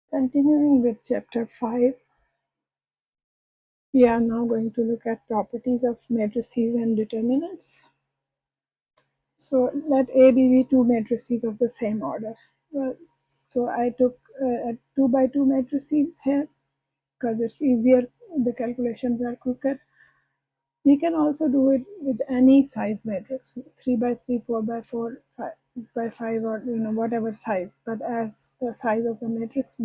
Continuing with chapter 5, we are now going to look at properties of matrices and determinants. So let A be two matrices of the same order. So I took 2 by 2 matrices here because it's easier, the calculations are quicker. We can also do it with any size matrix, 3 by 3, 4 by 4, 5 by 5, or whatever size. But as the size of the matrix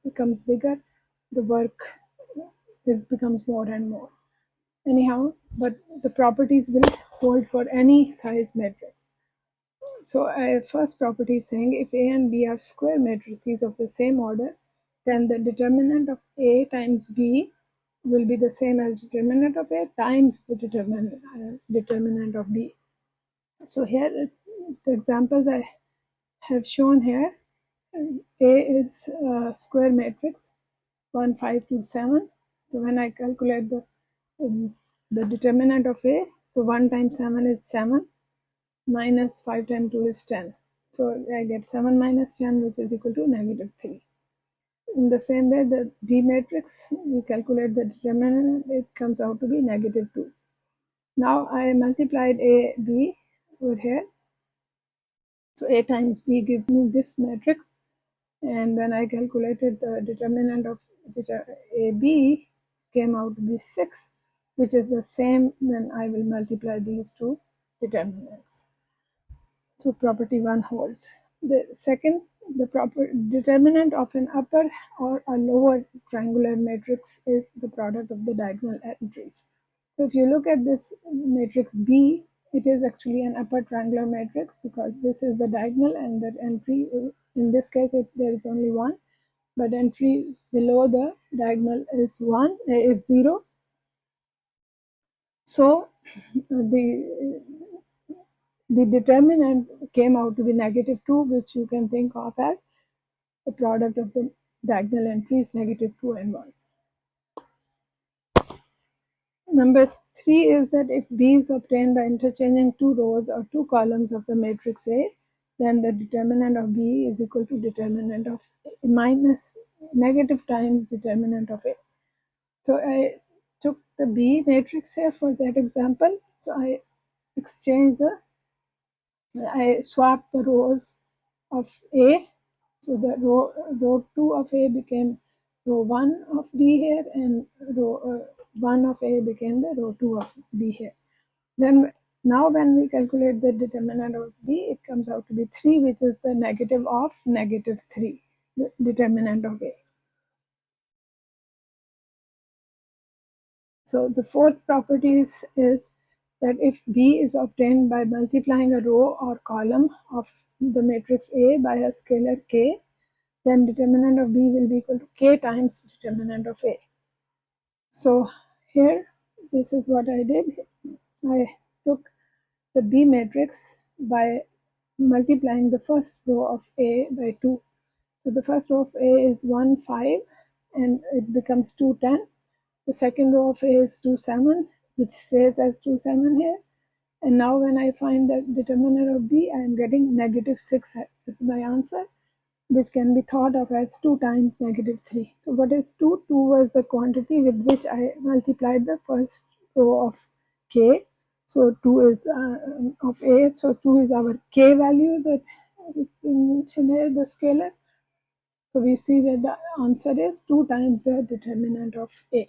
becomes bigger, the work becomes more and more. Anyhow, but the properties will hold for any size matrix. So first property is saying if A and B are square matrices of the same order, then the determinant of A times B will be the same as determinant of A times the determinant of B. So here the examples I have shown here, A is a square matrix 1, 5, 2, 7. So when I calculate the determinant of A, so 1 times 7 is 7, minus 5 times 2 is 10. So I get 7 minus 10, which is equal to negative 3. In the same way, the B matrix, we calculate the determinant, it comes out to be negative 2. Now I multiplied A, B over here. So A times B gives me this matrix. And when I calculated the determinant of AB, came out to be 6, which is the same when I will multiply these two determinants. So property 1 holds. The second, the proper determinant of an upper or a lower triangular matrix is the product of the diagonal entries. So if you look at this matrix B, it is actually an upper triangular matrix because this is the diagonal and that entry, in this case there is only one, but entry below the diagonal is 0. So the determinant came out to be negative 2, which you can think of as the product of the diagonal entries negative 2 and 1. Number 3 is that if B is obtained by interchanging two rows or two columns of the matrix A, then the determinant of B is equal to determinant of A minus negative times determinant of A. So I took the B matrix here for that example. So I swapped the rows of A. So the row 2 of A became row 1 of B here, and row 1 of A became the row 2 of B here. Then now when we calculate the determinant of B, it comes out to be 3, which is the negative of negative 3, the determinant of A. So the fourth property is that if B is obtained by multiplying a row or column of the matrix A by a scalar k, then determinant of B will be equal to k times determinant of A. So here, this is what I did. I took the B matrix by multiplying the first row of A by 2. So the first row of A is 1, 5, and it becomes 2, 10. The second row of A is 2, 7, which stays as 2, 7 here. And now when I find the determinant of B, I am getting negative 6 as my answer, which can be thought of as 2 times negative 3. So what is 2? 2 was the quantity with which I multiplied the first row of K. So 2 is of A, so 2 is our K value that is mentioned here, the scalar. So we see that the answer is 2 times the determinant of A.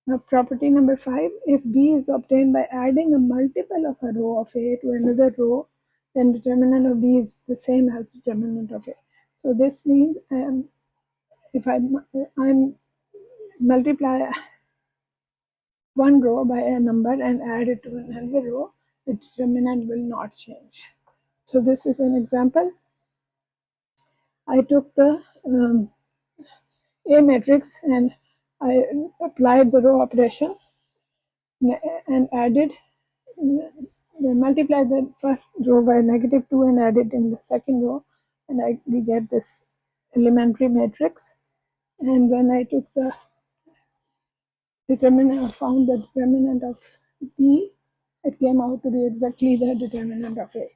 Now property number 5, if B is obtained by adding a multiple of a row of A to another row, then determinant of B is the same as determinant of A. So this means if I multiply one row by a number and add it to another row, the determinant will not change. So this is an example. I took the A matrix and I applied the row operation and added, multiply the first row by negative 2 and add it in the second row, and we get this elementary matrix. And when I took the determinant, found the determinant of B, it came out to be exactly the determinant of A.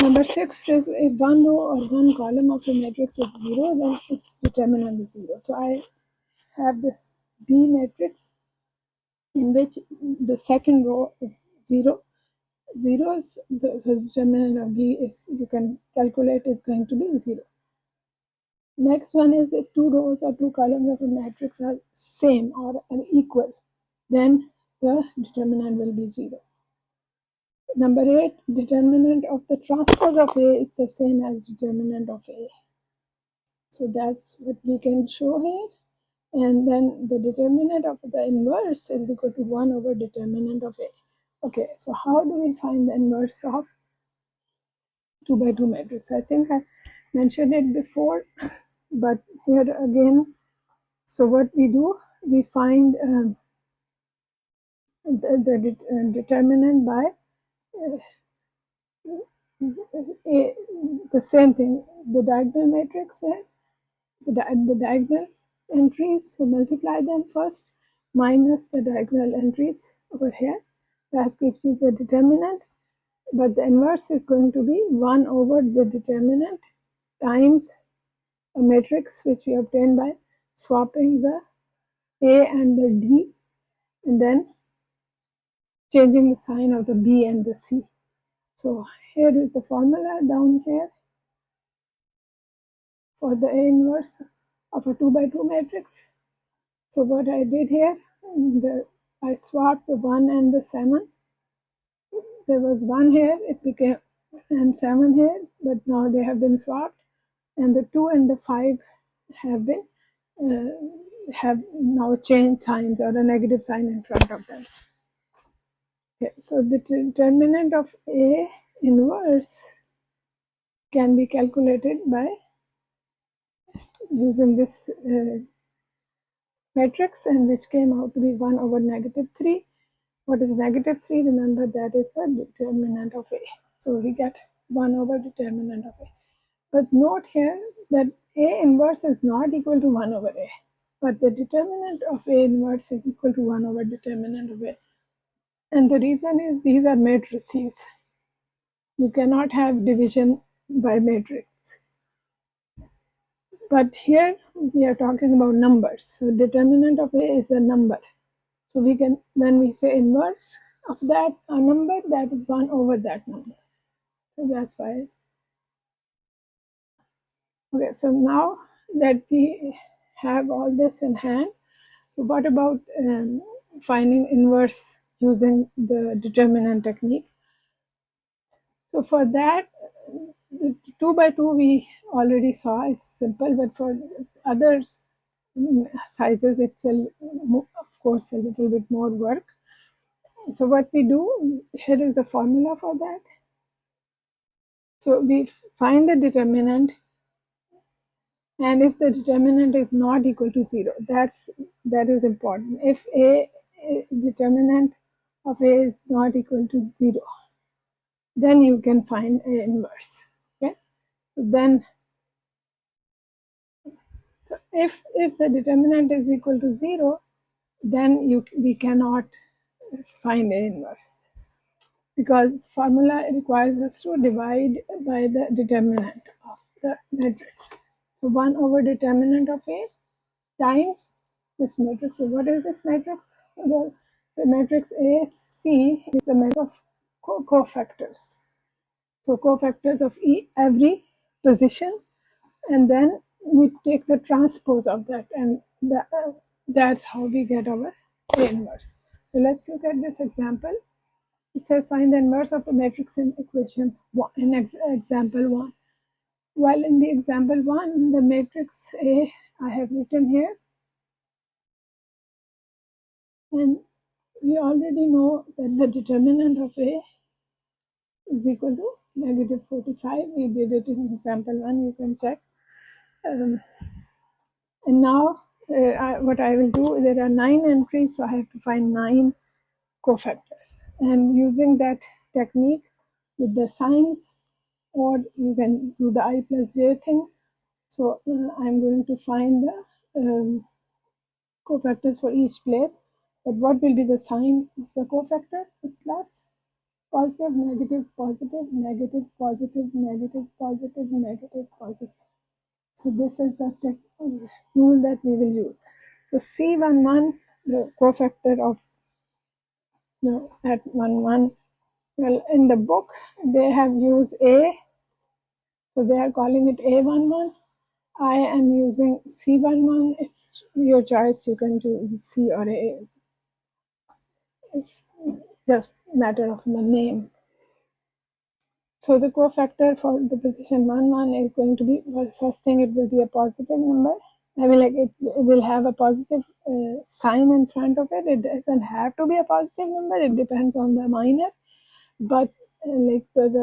Number 6 is if one row or one column of the matrix is 0, then its determinant is 0. So I have this B matrix in which the second row is 0. 0 is the determinant of B is, you can calculate, is going to be 0. Next one is if two rows or two columns of a matrix are same or equal, then the determinant will be 0. Number 8, determinant of the transpose of A is the same as determinant of A. So that's what we can show here. And then the determinant of the inverse is equal to 1 over determinant of A. Okay, so how do we find the inverse of 2 by 2 matrix? I think I mentioned it before, but here again, so what we do, we find the determinant by the same thing, the diagonal matrix here, the diagonal entries, so multiply them first minus the diagonal entries over here. That gives you the determinant, but the inverse is going to be 1 over the determinant times a matrix which we obtain by swapping the A and the D and then changing the sign of the B and the C. So here is the formula down here for the A inverse of a 2 by 2 matrix. So what I did here, I swapped the 1 and the 7. There was 1 here, it became and 7 here, but now they have been swapped, and the 2 and the 5 have been have now changed signs or a negative sign in front of them. Okay, so the determinant of A inverse can be calculated by using this matrix, and which came out to be 1 over negative 3. What is negative 3? Remember, that is the determinant of A. So we get 1 over determinant of A. But note here that A inverse is not equal to 1 over A, but the determinant of A inverse is equal to 1 over determinant of A. And the reason is these are matrices. You cannot have division by matrix. But here we are talking about numbers. So determinant of A is a number. So we can, when we say inverse of that a number, that is 1 over that number. So that's why. Okay, so now that we have all this in hand, so what about finding inverse using the determinant technique? So for that, the 2 by 2 we already saw, it's simple, but for others sizes, it's of course a little bit more work. So what we do, here is the formula for that. So we find the determinant, and if the determinant is not equal to 0, that is important. If A determinant of A is not equal to 0, then you can find A inverse. Okay, so then if the determinant is equal to 0, then we cannot find A inverse, because the formula requires us to divide by the determinant of the matrix. So 1 over determinant of A times this matrix. So what is this matrix? Well, the matrix AC is the matrix of cofactors. So cofactors of every position, and then we take the transpose of that, and that's how we get our A inverse. So let's look at this example. It says find the inverse of the matrix in equation 1, in example 1. While in the example 1, the matrix A I have written here, and we already know that the determinant of A is equal to negative 45. We did it in example 1, you can check. And now what I will do, there are 9 entries, so I have to find 9 cofactors. And using that technique with the signs, or you can do the I plus j thing. So I'm going to find the cofactors for each place. But what will be the sign of the cofactor? So plus positive, negative, positive, negative, positive, negative, positive, negative, positive. So this is the rule that we will use. So C11, the cofactor of at 1 1. Well, in the book they have used A, so they are calling it A11. I am using C11. It's your choice. You can choose C or A. It's just matter of the name. So the cofactor for the position 1 1 is going to be, well, first thing, it will be a positive number. I mean, like it will have a positive sign in front of it. It doesn't have to be a positive number. It depends on the minor, but like the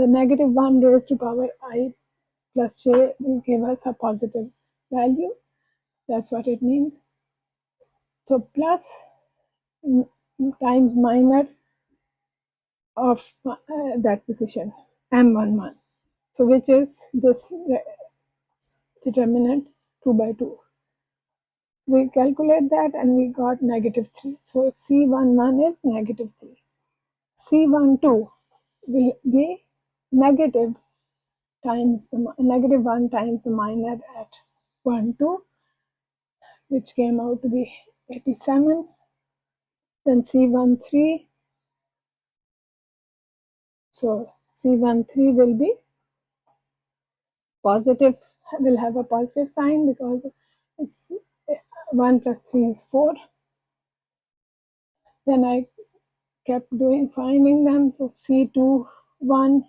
negative 1 raised to power I plus j will give us a positive value. That's what it means. So plus times minor of that position M11. So which is this determinant 2 by 2. We calculate that and we got negative 3. So C11 is negative 3. C12 will be negative times the negative 1 times the minor at 1 2, which came out to be 87. Then C13, so C13 will be positive, will have a positive sign because it's 1 plus 3 is 4. Then I kept finding them. So C21,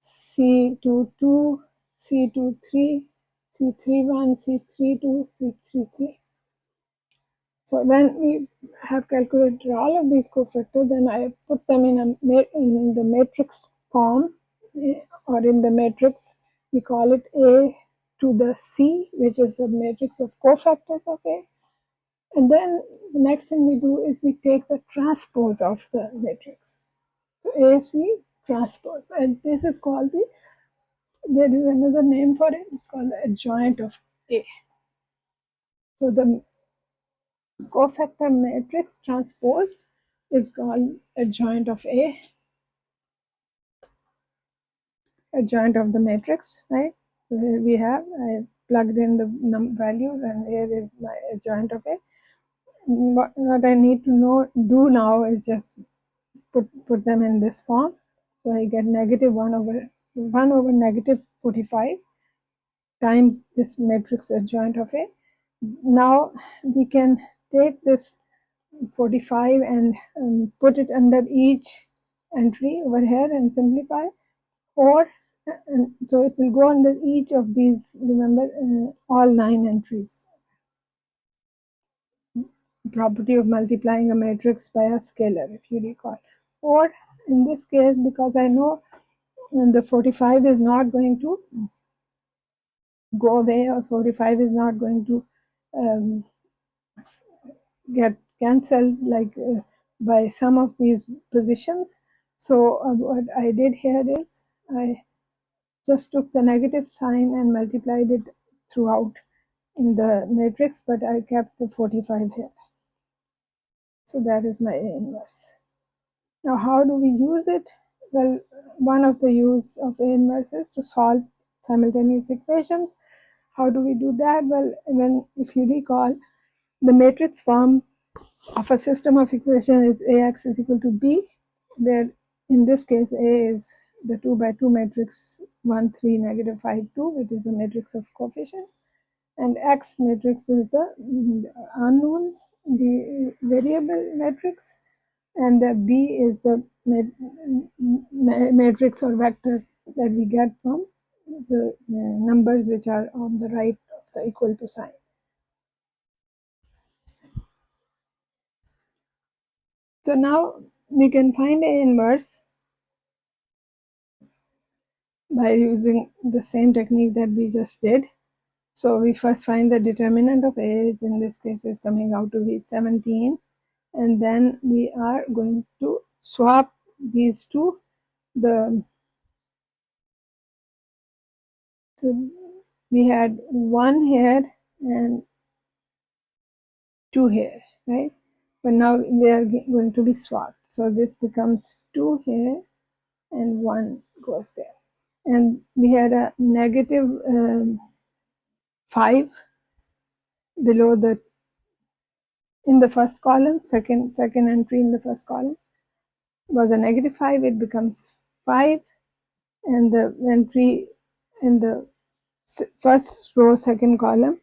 C22, C23, C31, C32, C33. So when we have calculated all of these cofactors, then I put them in the matrix form, or in the matrix we call it A to the C, which is the matrix of cofactors of A. And then the next thing we do is we take the transpose of the matrix. So AC transpose, and this is called there is another name for it, it's called the adjoint of A. So the cofactor matrix transposed is called adjoint of A, adjoint of the matrix, right? So here we have, I plugged in the values and here is my adjoint of A. What I need to do now is just put them in this form. So I get negative 1 over negative 45 times this matrix adjoint of A. Now we can take this 45 and put it under each entry over here and simplify, or so it will go under each of these, remember, all 9 entries. Property of multiplying a matrix by a scalar, if you recall. Or in this case, because I know when the 45 is not going to go away, or 45 is not going to get cancelled like by some of these positions. So what I did here is I just took the negative sign and multiplied it throughout in the matrix, but I kept the 45 here. So that is my A inverse. Now how do we use it? Well, one of the use of A inverse is to solve simultaneous equations. How do we do that? Well, if you recall, the matrix form of a system of equation is Ax is equal to B, where in this case A is the 2 by 2 matrix 1 3 negative 5 2, which is the matrix of coefficients, and X matrix is the unknown, the variable matrix, and the B is the matrix or vector that we get from the numbers which are on the right of the equal to sign. So now we can find A inverse by using the same technique that we just did. So we first find the determinant of A, which in this case is coming out to be 17, and then we are going to swap these two. So we had 1 here and 2 here, right? but now they are going to be swapped. So this becomes 2 here and 1 goes there. And we had a negative 5 below the, in the first column, second entry in the first column was a negative 5, it becomes 5, and the entry in the first row, second column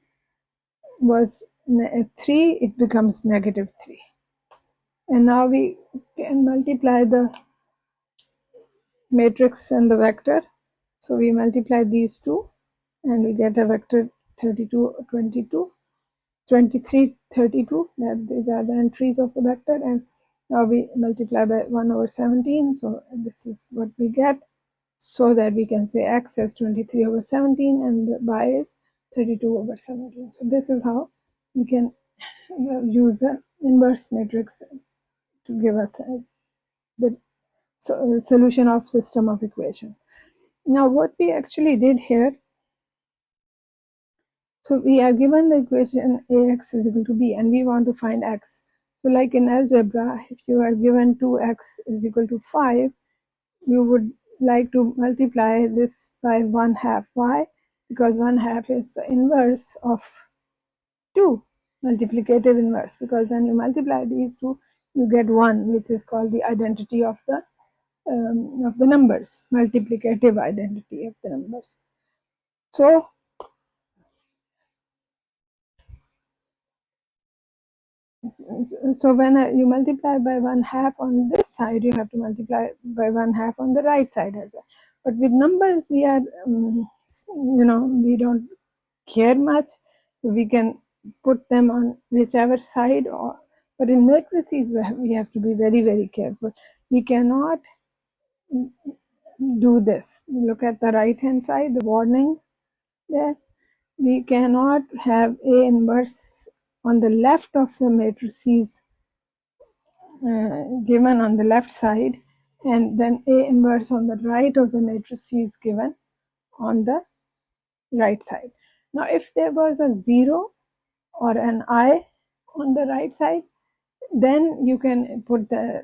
was 3, it becomes negative 3. And now we can multiply the matrix and the vector. So we multiply these two and we get a vector 32, 22, 23, 32. These are the entries of the vector, and now we multiply by 1 over 17. So this is what we get, so that we can say x is 23 over 17 and the y is 32 over 17. So this is how we can use the inverse matrix to give us the solution of system of equation. Now what we actually did here, so we are given the equation ax is equal to b and we want to find x. So like in algebra, if you are given 2x is equal to 5, you would like to multiply this by 1/2. Why? Because 1/2 is the inverse of 2, multiplicative inverse, because when you multiply these two, you get 1, which is called the identity of the numbers, multiplicative identity of the numbers. So when you multiply by 1/2 on this side, you have to multiply by 1/2 on the right side as well. But with numbers, we are, we don't care much, so we can put them on whichever side. But in matrices, we have to be very, very careful. We cannot do this. Look at the right hand side, the warning there. We cannot have A inverse on the left of the matrices given on the left side, and then A inverse on the right of the matrices given on the right side. Now if there was a 0 or an I on the right side, then you can put the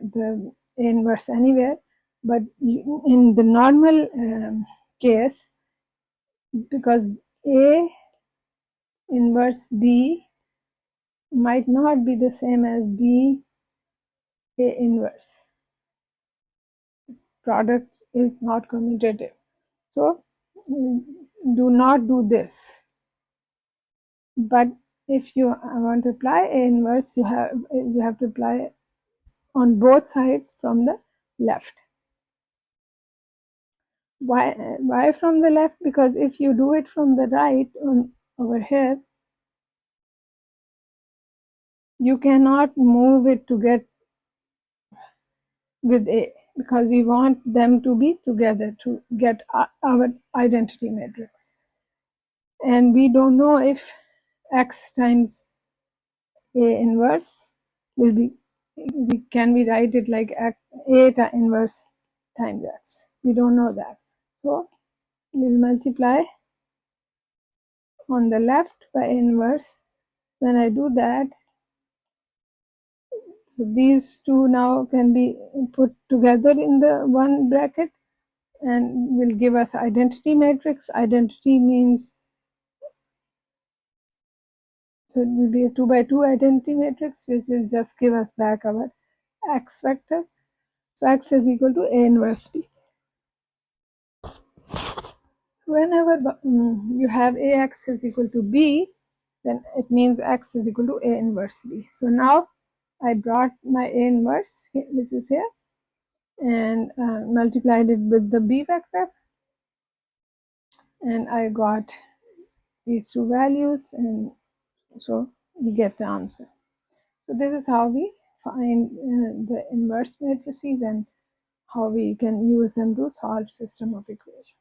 A inverse anywhere. But in the normal case, because A inverse B might not be the same as B A inverse, product is not commutative. So do not do this. But if you want to apply A inverse, you have to apply on both sides from the left. Why from the left? Because if you do it from the right, over here, you cannot move it to get with A, because we want them to be together to get our identity matrix. And we don't know if x times A inverse will be, can we write it like A inverse times x? We don't know that. So we'll multiply on the left by A inverse. When I do that, so these two now can be put together in the one bracket and will give us identity matrix. Identity means, so it will be a 2 by 2 identity matrix, which will just give us back our x vector. So x is equal to A inverse B. Whenever you have Ax is equal to B, then it means x is equal to A inverse B. So now I brought my A inverse, which is here, and multiplied it with the B vector, and I got these two values, and so we get the answer. So this is how we find the inverse matrices and how we can use them to solve system of equations.